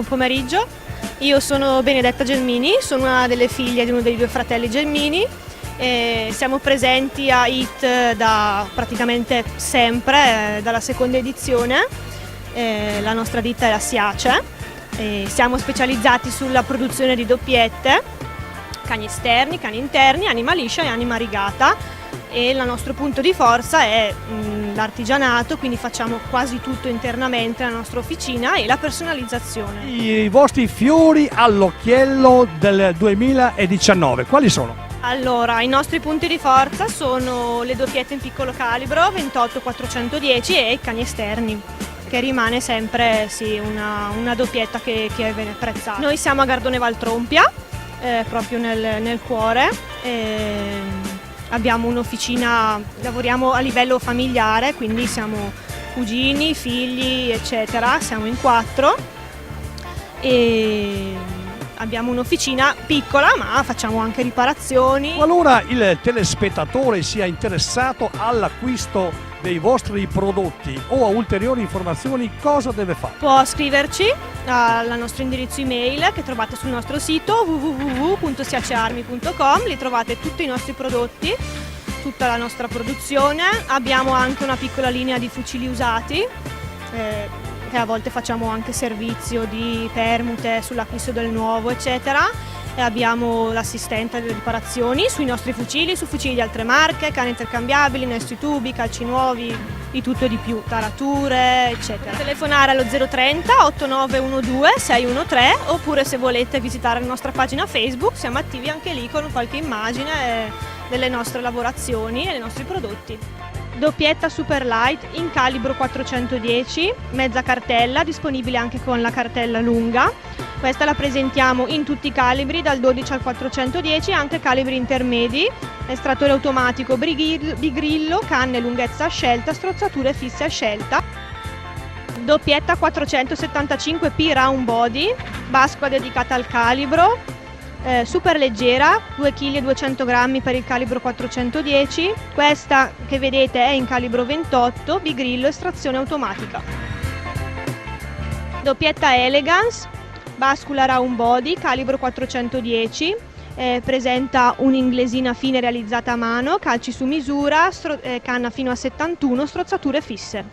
buon pomeriggio. Io sono Benedetta Gelmini, sono una delle figlie di uno dei due fratelli Gelmini. Siamo presenti a IT da praticamente sempre, dalla seconda edizione. La nostra ditta è la SIACE. Siamo specializzati sulla produzione di doppiette, cani esterni, cani interni, anima liscia e anima rigata. E il nostro punto di forza è l'artigianato, quindi facciamo quasi tutto internamente nella nostra officina, e la personalizzazione. I vostri fiori all'occhiello del 2019, quali sono? Allora, i nostri punti di forza sono le doppiette in piccolo calibro 28-410 e i cani esterni, che rimane sempre una doppietta che viene apprezzata. Noi siamo a Gardone Valtrompia, proprio nel cuore. Abbiamo un'officina, lavoriamo a livello familiare, quindi siamo cugini, figli, eccetera, siamo in 4 e abbiamo un'officina piccola, ma facciamo anche riparazioni. Qualora il telespettatore sia interessato all'acquisto dei vostri prodotti o a ulteriori informazioni, cosa deve fare? Può scriverci al nostro indirizzo email che trovate sul nostro sito www.siacearmi.com. Lì trovate tutti i nostri prodotti, tutta la nostra produzione. Abbiamo anche una piccola linea di fucili usati, che a volte facciamo anche servizio di permute sull'acquisto del nuovo, eccetera. E abbiamo l'assistente delle riparazioni sui nostri fucili, su fucili di altre marche, cani intercambiabili, nastri tubi, calci nuovi, di tutto e di più, tarature, eccetera. Telefonare allo 030 8912 613, oppure se volete visitare la nostra pagina Facebook, siamo attivi anche lì con qualche immagine delle nostre lavorazioni e dei nostri prodotti. Doppietta super light in calibro 410, mezza cartella, disponibile anche con la cartella lunga. Questa la presentiamo in tutti i calibri, dal 12 al 410, anche calibri intermedi, estrattore automatico bigrillo, canne lunghezza a scelta, strozzature fisse a scelta. Doppietta 475P round body, bascula dedicata al calibro, super leggera, 2,2 kg per il calibro 410. Questa che vedete è in calibro 28, bigrillo, estrazione automatica. Doppietta Elegance, bascula round body, calibro 410, presenta un'inglesina fine realizzata a mano, calci su misura, canna fino a 71, strozzature fisse.